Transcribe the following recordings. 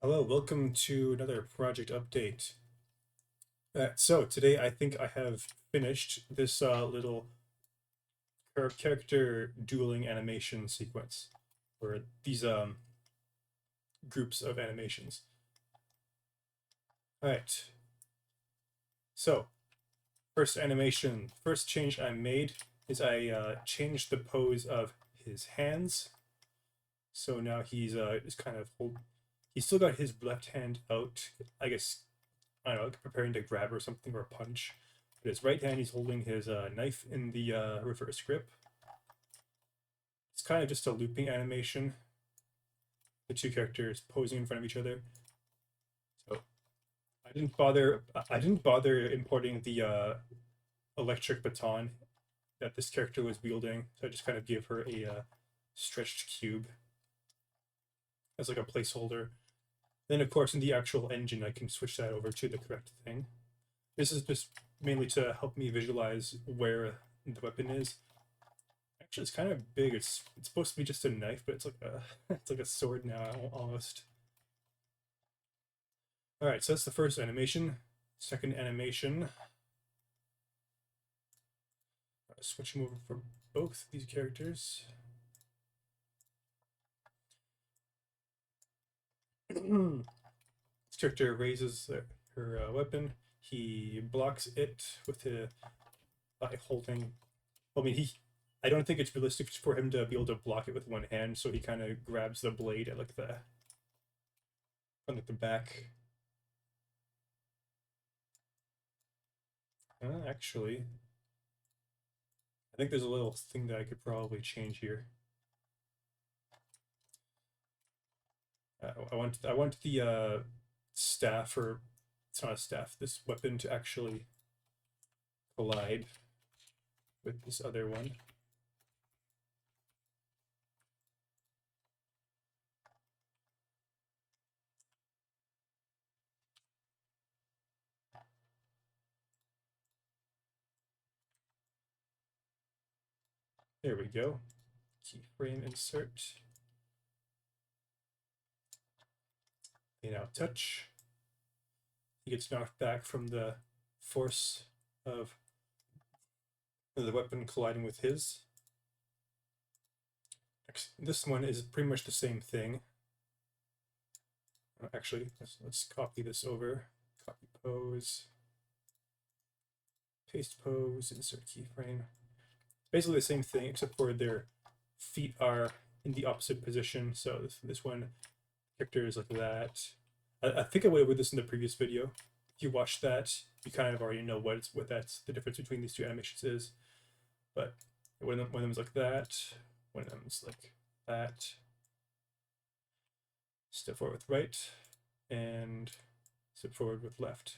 Hello, welcome to another project update. So today I think I have finished this little character dueling animation sequence, or these groups of animations. All right, so first change I made is I changed the pose of his hands. So now he's kind of he's still got his left hand out, I guess. I don't know, like preparing to grab or something or punch. But his right hand, he's holding his knife in the reverse grip. It's kind of just a looping animation. The two characters posing in front of each other. So I didn't bother. I didn't bother importing the electric baton that this character was wielding. So I just kind of gave her a stretched cube as like a placeholder. Then of course in the actual engine, I can switch that over to the correct thing. This is just mainly to help me visualize where the weapon is. Actually, it's kind of big. It's supposed to be just a knife, but it's like a it's like a sword now almost. All right, so that's the first animation. Second animation, switching over for both these characters. This character raises her weapon. He blocks it with by holding. I mean, he. I don't think it's realistic for him to be able to block it with one hand, so he kind of grabs the blade at like the from like the back. Actually, I think there's a little thing that I could probably change here. I want the staff, or it's not a staff, this weapon to actually collide with this other one. There we go. Keyframe insert. They now touch. He gets knocked back from the force of the weapon colliding with his. This one is pretty much the same thing. Actually, let's copy this over. Copy pose. Paste pose, insert keyframe. Basically the same thing, except for their feet are in the opposite position. So this one character is like that. I think I went over this in the previous video. If you watched that, you kind of already know what that's the difference between these two animations is. But one of them is like that. One of them is like that. Step forward with right, and step forward with left.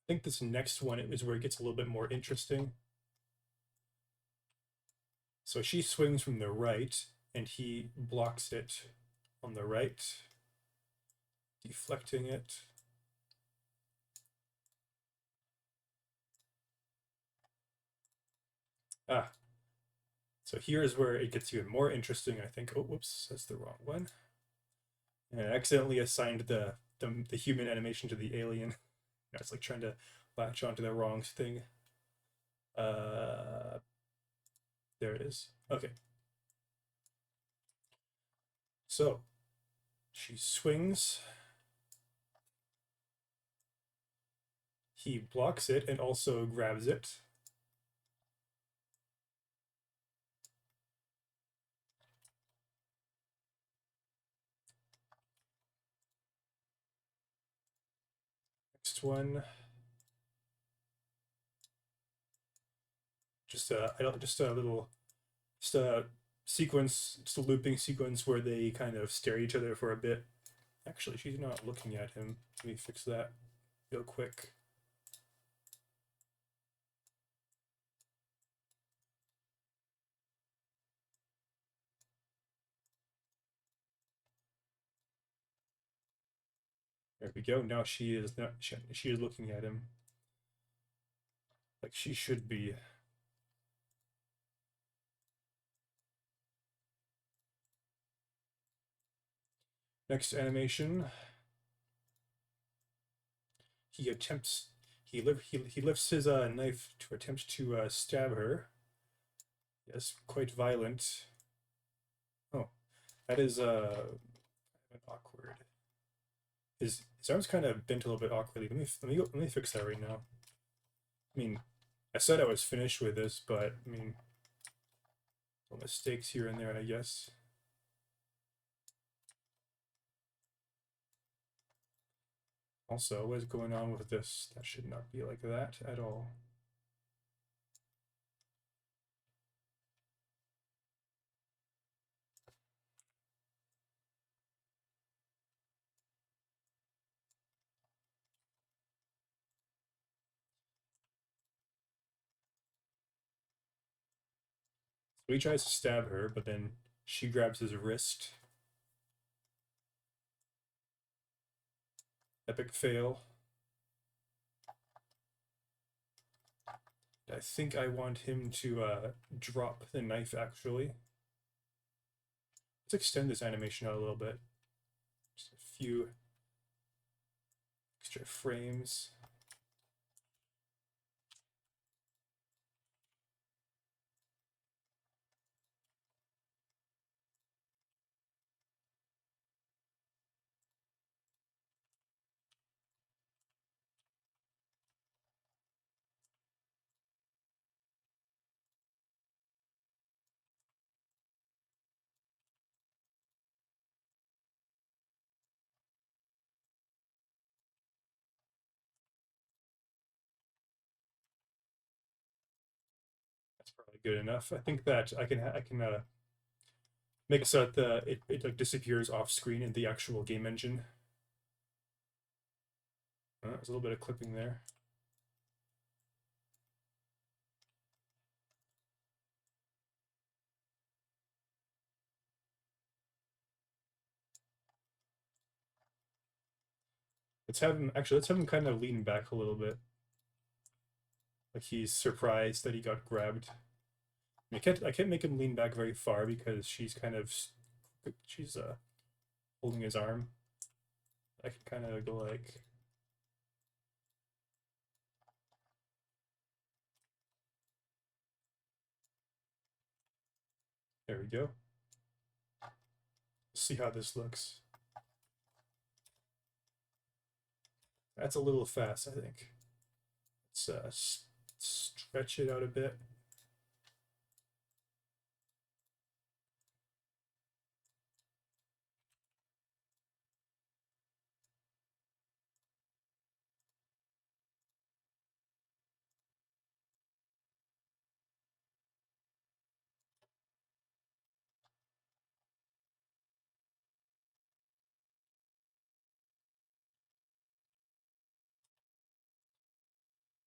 I think this next one is where it gets a little bit more interesting. So she swings from the right, and he blocks it on the right, deflecting it. Ah, so here is where it gets even more interesting, I think. Oh, whoops, that's the wrong one. And I accidentally assigned the human animation to the alien. It's like trying to latch onto the wrong thing. Uh, there it is. Okay. So she swings. He blocks it and also grabs it. Next one. Just a little, just a sequence, just a looping sequence where they kind of stare at each other for a bit. Actually, she's not looking at him. Let me fix that real quick. There we go. Now she is not. She is looking at him like she should be. Next animation, he attempts he lifts his knife to attempt to stab her. Yes, quite violent. Oh, that is awkward. His arm's kind of bent a little bit awkwardly. Let me fix that right now. I mean, I said I was finished with this, but I mean, little mistakes here and there, I guess. Also, what is going on with this? That should not be like that at all. So he tries to stab her, but then she grabs his wrist. Epic fail. I think I want him to drop the knife, actually. Let's extend this animation out a little bit. Just a few extra frames. That's probably good enough. I think that I can make it so that it like disappears off screen in the actual game engine. There's a little bit of clipping there. Let's have him kind of lean back a little bit. Like he's surprised that he got grabbed. I can't make him lean back very far because she's holding his arm. I can kind of go like, there we go. See how this looks. That's a little fast, I think. Let's stretch it out a bit.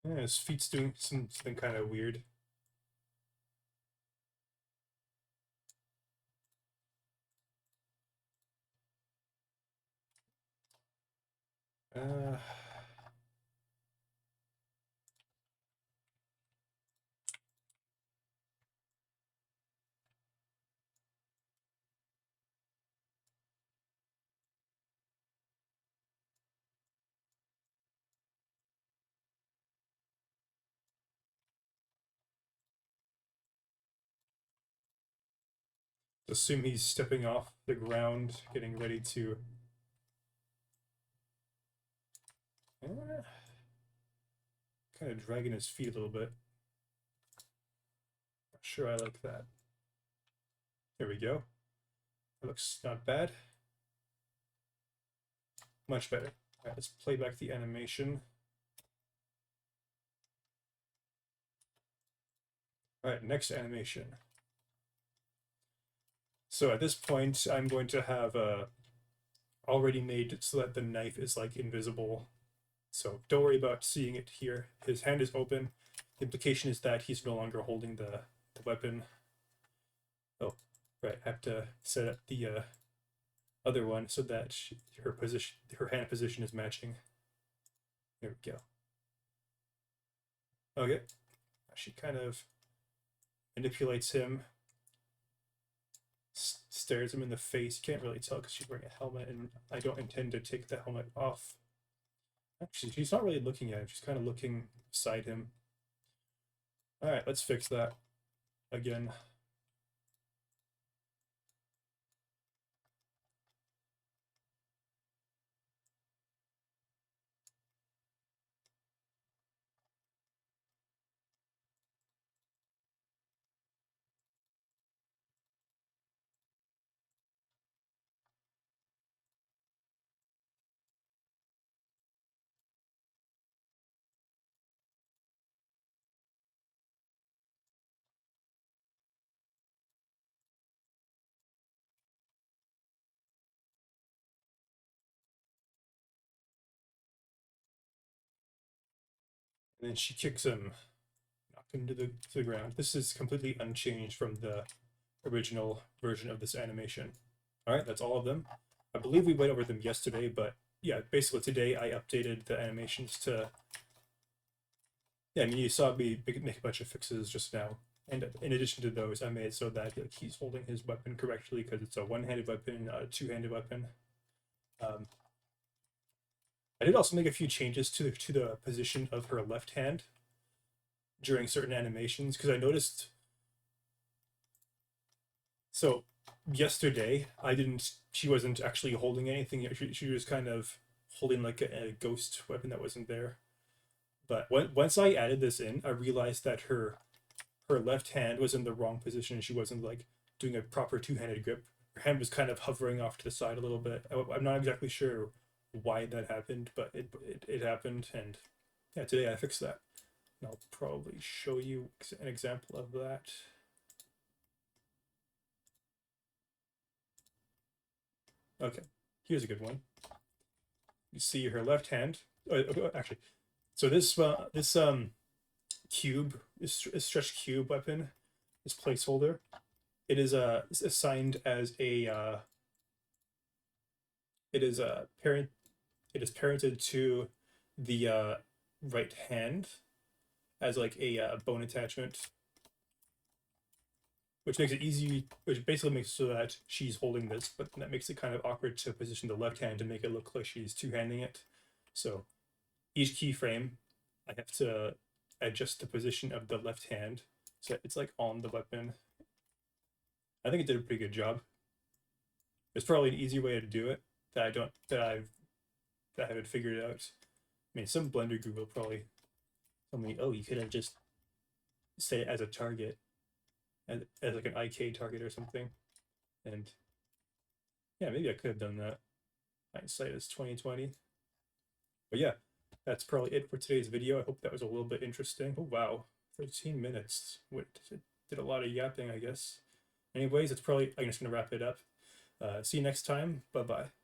Yeah, his feet's doing something kind of weird. Uh, assume he's stepping off the ground, getting ready to. Kind of dragging his feet a little bit. Not sure I like that. There we go. That looks not bad. Much better. All right, let's play back the animation. All right, next animation. So at this point, I'm going to have already made so that the knife is like invisible. So don't worry about seeing it here. His hand is open. The implication is that he's no longer holding the weapon. Oh, right. I have to set up the other one so that her hand position is matching. There we go. Okay. She kind of manipulates him, stares him in the face. You can't really tell because she's wearing a helmet, and I don't intend to take the helmet off. Actually, she's not really looking at him. She's kind of looking beside him. All right, let's fix that again. And then she kicks him, knocked him to the ground. This is completely unchanged from the original version of this animation. All right, that's all of them. I believe we went over them yesterday, but yeah, basically today I updated the animations to. Yeah, I mean, you saw me make a bunch of fixes just now. And in addition to those, I made so that like, he's holding his weapon correctly because it's a one-handed weapon, not a two-handed weapon. I did also make a few changes to the position of her left hand during certain animations because I noticed. So yesterday, I didn't. She wasn't actually holding anything. She was kind of holding like a ghost weapon that wasn't there. But once I added this in, I realized that her left hand was in the wrong position. She wasn't like doing a proper two-handed grip. Her hand was kind of hovering off to the side a little bit. I'm not exactly sure why that happened, but it happened, and yeah, today I fixed that. And I'll probably show you an example of that. Okay, here's a good one. You see her left hand. Actually, so this cube, this stretched cube weapon, this placeholder, it is assigned as a it is a parent. It is parented to the right hand as like a bone attachment, which makes it easy. Which basically makes it so that she's holding this, but that makes it kind of awkward to position the left hand to make it look like she's two-handing it. So each keyframe, I have to adjust the position of the left hand so it's like on the weapon. I think it did a pretty good job. There's probably an easy way to do it that I haven't figured out. I mean, some Blender group will probably tell me, "Oh, you could have just set it as a target, as like an IK target or something." And yeah, maybe I could have done that. Hindsight is 2020. But yeah, that's probably it for today's video. I hope that was a little bit interesting. Oh wow, 13 minutes. What did a lot of yapping, I guess. Anyways, I'm just gonna wrap it up. See you next time. Bye bye.